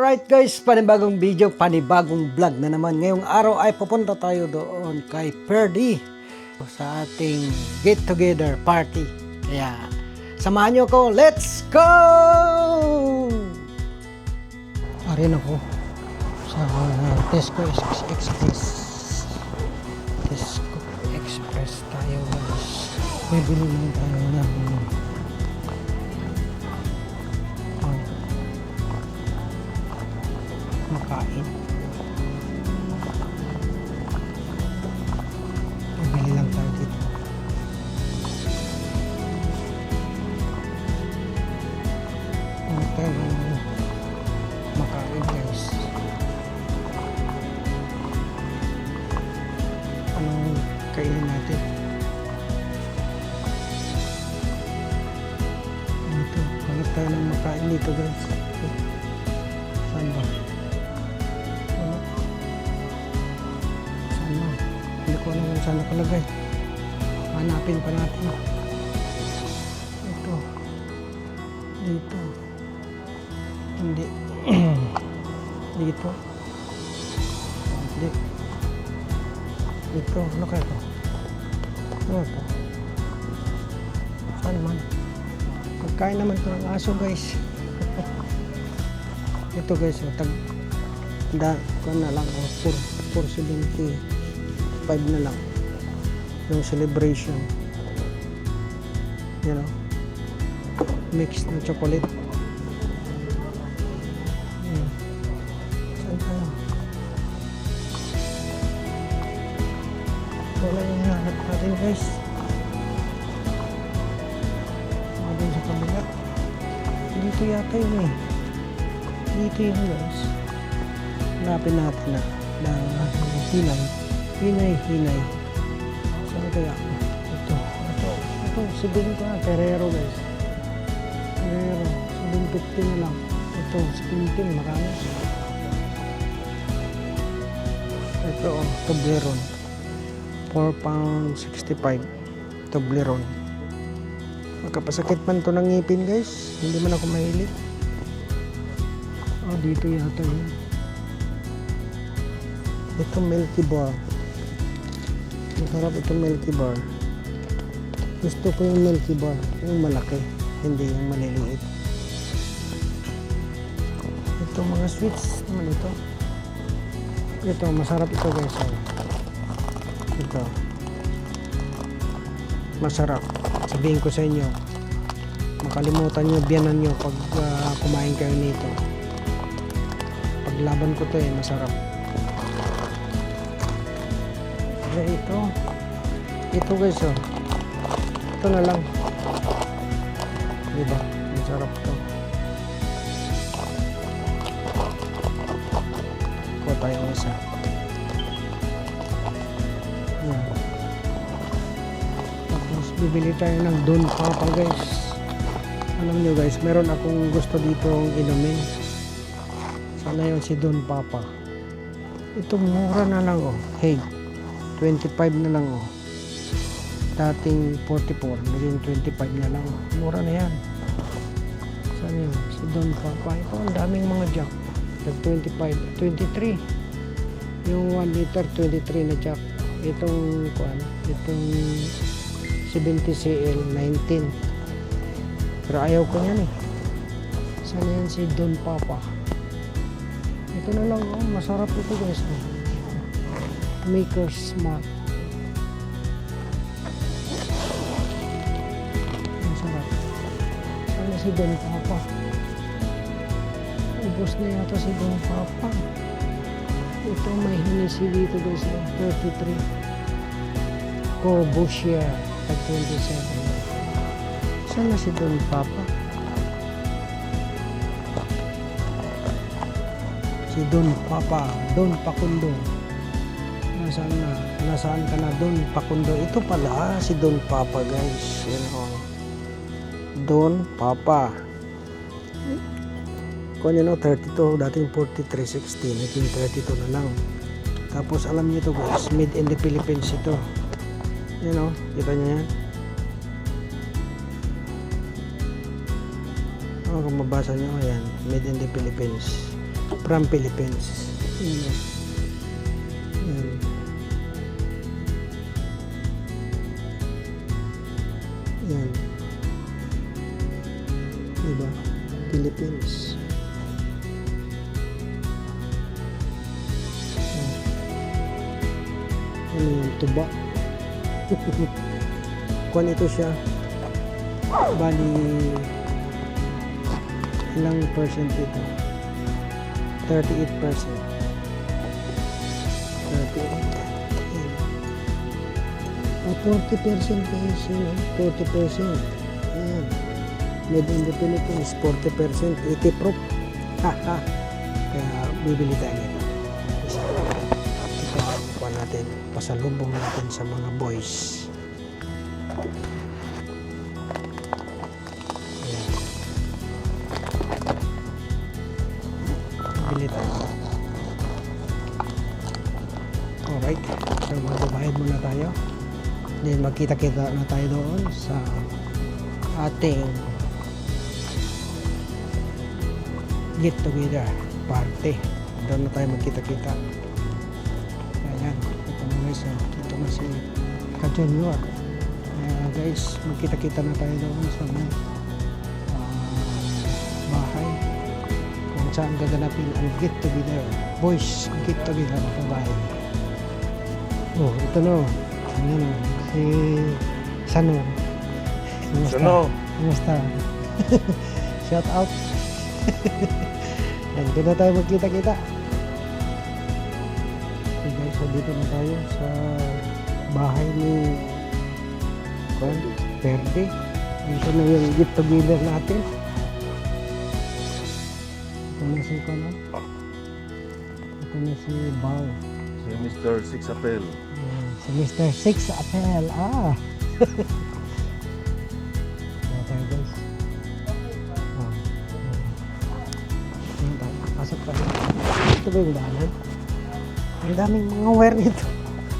Alright guys, panibagong video, panibagong vlog na naman. Ngayong araw ay pupunta tayo doon kay Perdi sa ating get together party. Kaya samahan nyo ko, let's go! Arin ako sa Tesco Express. Tesco Express tayo guys. May bilhin tayo ng makain. Bili lang tayo dito. Ano tayo makain guys? Anong kainin natin? Dito, hanap tayo ng makain dito guys. Saan ba? Hindi ko alam kung saan nakalagay. Hanapin pa natin. Ito. Dito. Hindi. Dito. Hindi. Dito. Ano kaya ito? Ano ito? Saan man? Pagkain naman ito ng aso guys. Ito guys. Kung na lang. 470. 5 na lang yung celebration, you know, mix ng chocolate. Saan tayo? Wala yung hanap natin guys. Doon sa kabila dito yata yun eh. Dito yun guys. Hanapin natin na hinay. Saan kaya? Ito, 7 ka. Ferrero guys. Ferrero. 7.50 na lang. Ito, 17. Marami. Ito, Toblerone. £4.65. Toblerone. Magkapasakit man to ng ngipin guys. Hindi man ako mahilig. Dito yata yun. Ito, Milky Bar. Masarap itong Milky Bar. Gusto ko yung Milky Bar, yung malaki, hindi yung maliliit. Ito mga sweets naman ito. Ito masarap ito guys. Ito masarap. Sabihin ko sa inyo, makalimutan nyo, biyanan nyo pag kumain kayo nito. Paglaban ko to masarap. Ito guys ito na lang, diba? Masarap to. Kuha tayo isa. Tapos bibili tayo ng Don Papa guys. Alam nyo guys, meron akong gusto dito inumin. Sana yun si Don Papa. Ito mura na lang hey, 25 na lang dating 44 naging 25 na lang, mura na yan. Saan yun? Si Don Papa. Ito ang daming mga jack nag 25, 23 yung 1 liter 23 na jack. Itong 70cl 19, pero ayaw ko yan Saan yan si Don Papa? Ito na lang masarap ito guys. Maker's Mark. Masarap. Sana si Don Papa. Ubos na yata si Don Papa. Ito may Hennessy dito guys. 33. Corbusier at 27. Sana si Don Papa. Si Don Papa. Don Pakundo. Nasaan ka na Don Pakundo? Ito pala si Don Papa guys. Don Papa. Kung 32, dating 43.60, naging 32 na lang. Tapos alam niyo to guys, made in the Philippines ito. Kita niyo yan? Kung mabasa niyo, ayan, made in the Philippines. from Philippines. Yan. Yan. Yan. Diba? Philippines. Yan. Ano yung tuba? Kung ito siya, bali ilang percent ito? 38%. 38. Yan. O 40% guys, yun, 40%. Ayan. Made in the Philippines, 40%, 80 proof. Haha. Kaya bibili tayo nito. Isa. Ito, kuha natin, pasalubong natin sa mga boys. Ayan. Bili tayo. Alright, so magbabayad muna tayo. Then magkita-kita na tayo doon sa ating get together party. Doon na tayo magkita-kita. Ayan, ito na guys, ito na si Ka-Junior. Guys, magkita-kita na tayo doon sa bahay kung saan gaganapin ang get together. Boys, get together sa bahay. Oh, ito na. Ayan o, si Sano. Sano. Kumusta? Shout out. Yan, doon na tayo magkita-kita. Okay guys, so dito na tayo sa bahay ni Perde. Dito na yung get together natin. Ito na si Kono. Ito na si Bao. Si Mr. Six Apel. Si Mr. Six Apel. Ayan tayo guys. Pasok pa. Ito ba yung daanan? Ang daming mga wire nito.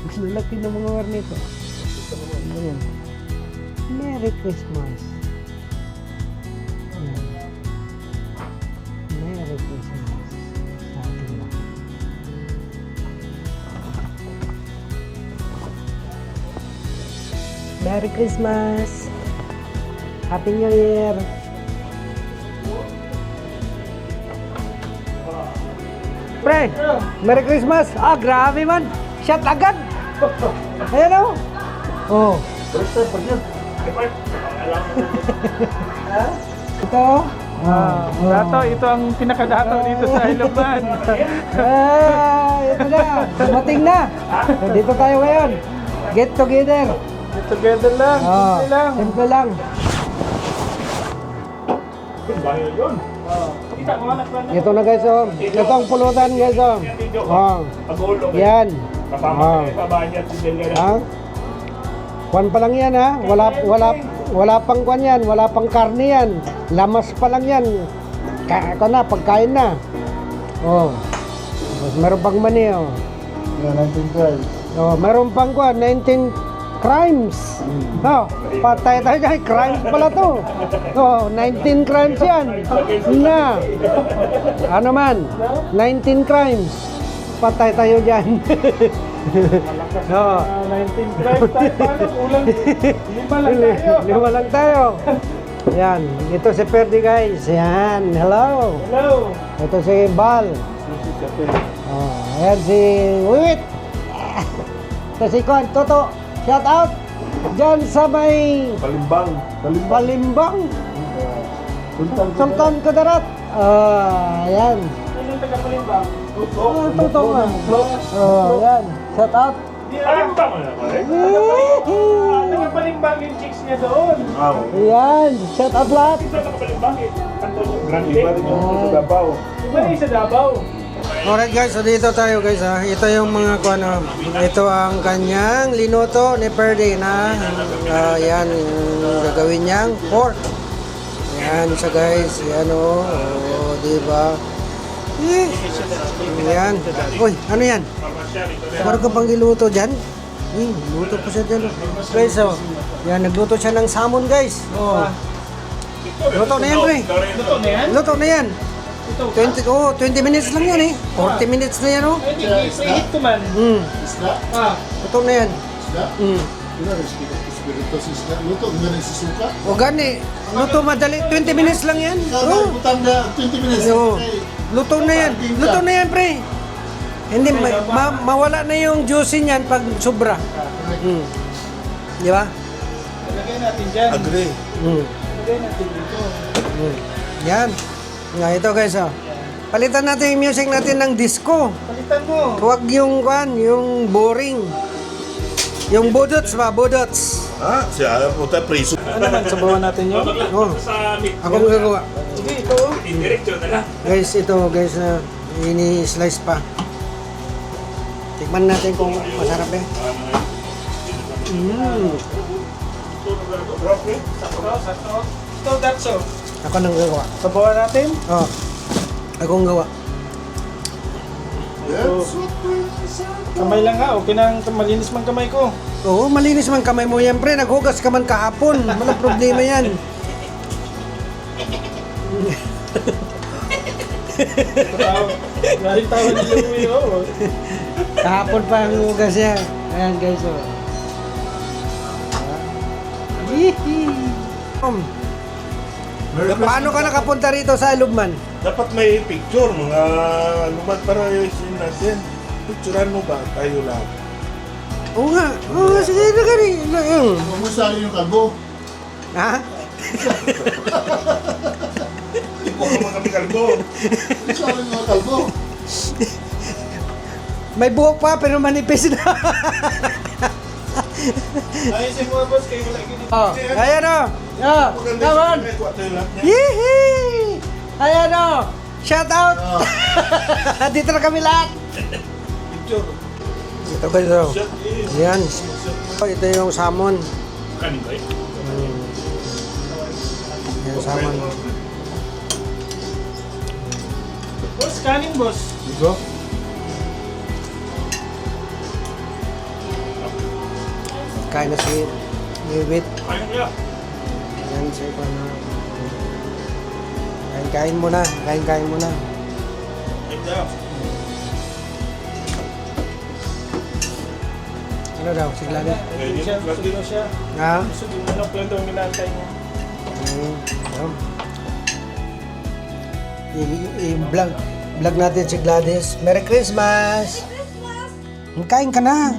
Ang lalaki ng mga wire nito. Ayan. Merry Christmas. Ayan. Merry Christmas sa ating lahat. Merry Christmas! Happy New Year! Pre! Merry Christmas! Grabe man! Shot agad! Ayan o! Oh! Ito? Dato, ito ang pinakadato dito sa Ilocman. Ito na! Dumating na! Dito tayo ngayon! Get together! Get together lang, simple lang. Simple lang! Ito na guys, oh. Ito ang pulutan guys, oh. Oh. Yan. Oh. Ha? Kwan pa lang yan, ha? Wala pang kwan yan. Wala pang karne yan. Lamas pa lang yan. Ito na, pagkain na. Oh. Tapos meron pang mani, oh. Oh, meron pang kwan, 19 crimes. Oh, patay tayo dyan. Crimes pala to. Oh, 19 crimes yan. Na. Ano man? 19 crimes. Patay tayo dyan. Oh. 19 drive tayo, paano? Kulang. Lima lang tayo. Yan. Ito si Perdi guys. Yan. Hello. Hello. Ito si Bal. Oh, ayan si Wiwit. Ito si Kwan. Toto. Shout out. Diyan sa may Balimbang. Sultan Kudarat. Ayan. Ano yung taga-Palimbang? Toto nga. Ayan. Shout out. Taga-Palimbang yung chicks niya doon. Ayan. Shout out lahat. Taga-Palimbang eh. Iba na sa Davao. Alright guys, so dito tayo guys ha. Ito yung mga ano, ito ang kanyang linuto ni Perdi na yan yung gagawin niyang pork. Yan siya guys, yan o, diba? Yan. Uy, ano yan? Parang ka pang iluto dyan? Luto po siya dyan. Guys, so, yan, nagluto siya ng salmon guys. Oh. Luto na yan, pre. Luto na yan? Luto na yan. Ito. 20 minutes lang yan eh. 40 minutes na yan oh. Ay, hindi. Preheat ko man. Isda? Ah. Luto na yan. Isda? Mm. Wala rin espiritu sa isda. Luto, nga rin sa suka. O gani. Luto madali. 20 minutes lang yan. Kaya Oh. butang na 20 minutes. Oo. Okay. Luto na yan. Luto na yan, pre. Hindi, mawala na yung juicy niyan pag sobra. Mm. Di ba? Lagay natin dyan. Agree. Mm. Lagay natin dito. Mm. Yan. Nga, ito guys, oh. Palitan natin yung music natin ng disco. Palitan mo. Huwag yung yung boring. Yung budots ba? Budots. Ah, siya po tayo preso. Ano naman, sabawan natin yun? Oh. Ako ang gagawa. Sige, ito. oh. Guys, ito guys, ini-slice pa. Tikman natin kung masarap eh. Mm. Sakto. Ito, Datso. Ako nang gagawa. Sabawan natin. Oh. Ako ang gawa. That's what brings us Kamay lang nga. Okay nang malinis man kamay ko. Oo, malinis man kamay mo yan, pre. Naghugas ka man kahapon. Walang problema yan. Galing tawa ni Louie. Oh. Kahapon pa ang hugas yan. Ayan guys, oh. Paano ka nakapunta rito sa Ilubman? Dapat may picture, mga ano man para i-sin natin. Picturean mo ba? Tayo lang. Oo nga. Oo, sige na ka rin. Kumusta yung kalbo? Ha? Hindi po naman kami kalbo. Kumusta yung mga kalbo? May buhok pa pero manipis na. Ayusin mo, boss. Kayo wala gini. Oh, ayan o. Oh, come on. Tayo lang. Yee! Ayan o. Shout out. Dito na kami lahat. Picture. Ito kayo. Shot is. Yan. Ito yung salmon. Kanin ba eh? Yung salmon. Boss, kanin, boss. Ito? Kain na si Iwit. Kain kaya. Yan sa iba na. Kain mo na. Kain mo na. Kain kaya. Ano daw? Sigla na. Ayun siya. Sugin mo siya. Ha? Sugin mo lang lang daw ang inaantay mo. I-vlog natin si Gladys. Merry Christmas! Kain ka na.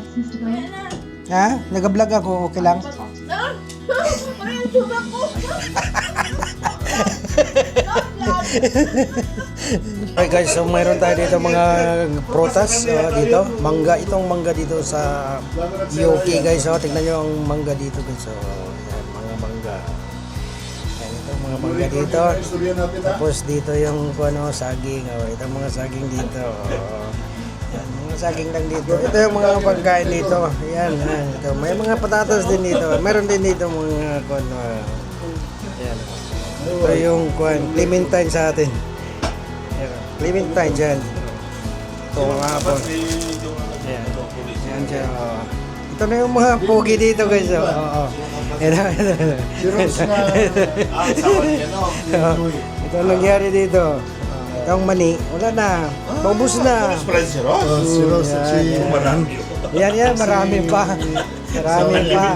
Ha? Nag-vlog ako. Okay lang? Okay guys, so mayroon tayo dito mga prutas dito. Mangga. Itong mangga dito sa UK guys. So, tignan nyo ang mangga dito guys. So, yan, mga mangga. Yan, itong mga mangga dito. Istorya natin ha? Tapos dito yung ano, saging. Itong mga saging dito. Yan, mga saging lang dito. Ito yung mga pagkain dito. Yan, yan. Ito. May mga patatas din dito. Meron din dito mga ano. Yan. Ito yung Clementine sa atin. Yan. Clementine dyan. Ito mga po. Yan. Yan siya. Oh. Ito na yung mga pogi dito guys. Oo. Ito. Si Rose na asawa niya, no? Ito ang nangyari dito. Ito ang mani. Wala na. Paubos na. Friends si Ross. Si Rose at si Marami. Yan, marami pa. Marami pa.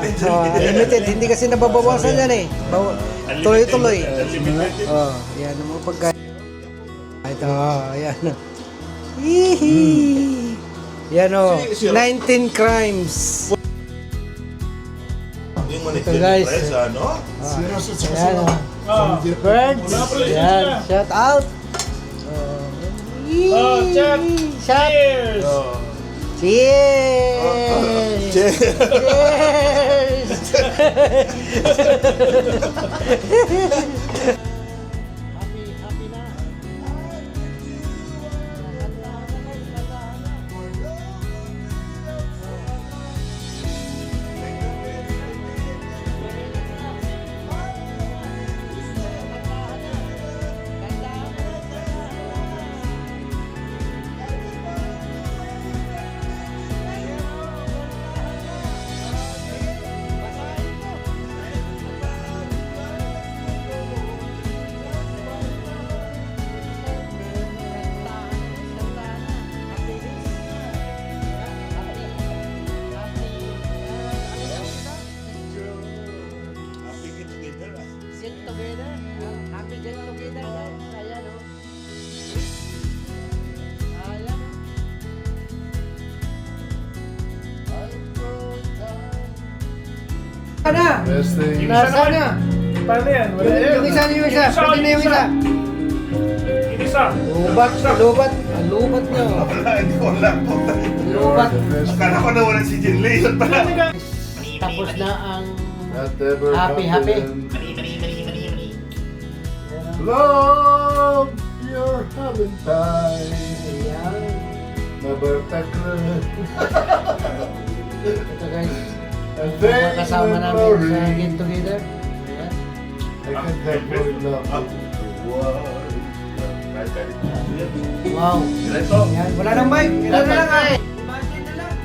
Limited. Hindi kasi nababawasan yan eh. Tuloy-tuloy. Oh, yan ang mga pagkain. Ito, yan. Hihi. Yan o. 19 crimes. Yung manit Ito, guys. ano? Si Rose at si Yan o. Ah. Birds. Yan. Shout out. Oh, chat. Shout. Cheers! Oh. Cheers! Cheers! na. Best thing. Nasa na. Paano yan? Wala yan. Yung isa. Pwede na yung isa. Isa. Lubat. Ang lubat niyo. Hindi ko alam. Lubat. Akala ko na wala si Jinley. Yun pala. Tapos na ang Not ever Happy. confident. Love your Valentine. Ayan. Mabartakra. Ito guys. And Mga then kasama the namin glory. sa Get Together. Ayan. I can't help but love you. Wow. Direto. Ayan. Wala nang mic. Ilan na lang ay. Imagine na lang.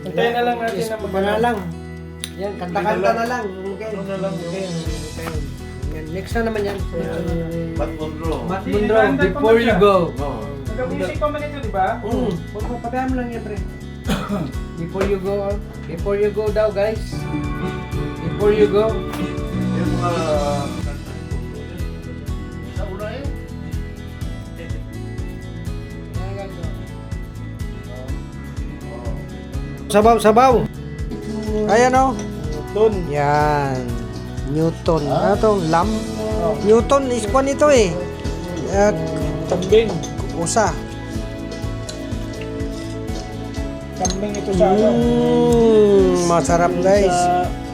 Hintayin na lang natin Yes, na pa na lang. Yan, kanta-kanta na lang. Okay. Ano na lang. Okay. Yan, next na naman yan. Mat Mondro. Mat Hindi, Mundro, hinahandaan pa before man you siya. go. Nag-music pa man ito, di ba? Huwag mo, pabayaan mo lang yan, pre. Before you go daw, guys. Before you go. Yung mga... Sa una eh. Sabaw. Ayan o. Doon. Yan. Newton. Ano to? Lam? Newton is kwan ito eh. Kambing. Usa. Kambing ito sa ano. Masarap guys.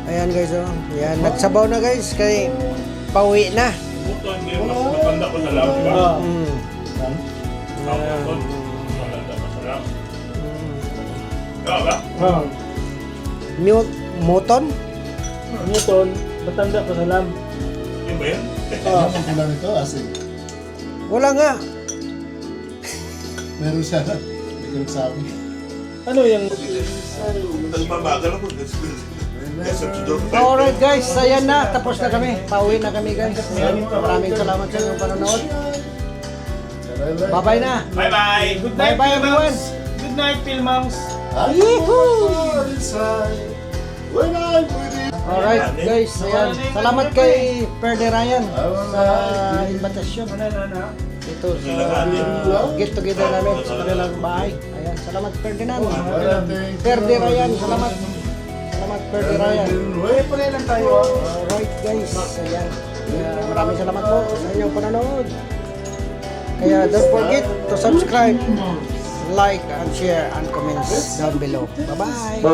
Ayan guys oh. Yan. Nagsabaw na guys. Kay pauwi na. Buto, hindi mas matanda ko sa lang, di ba? Mm. Buto, matanda ko sa lang. Ikaw ba? Muton? Newton, matanda pa sa lam. Yun ba yun? Ang kulang ito, asin. Wala nga. Meron siya. Hindi ko nagsabi. Ano yung... Nagbabagal ako. Alright guys, ayan na. Tapos na kami. Pauwi na kami guys. Ayan, maraming salamat sa inyong panonood. Bye-bye na. Bye-bye! Good night, Bye-bye, everyone. Good night, Pilmongs. When I'm with you. Alright guys, ayan. Salamat kay Perde Ryan sa invitation dito sa get together namin sa kanilang bahay. Ayan, salamat Ferdinand. Perde Ryan, salamat. Salamat Perde Ryan. Pare lang tayo. Alright guys, ayan. Kaya maraming salamat po sa inyong panonood. Kaya don't forget to subscribe, like, and share, and comments down below. Bye-bye!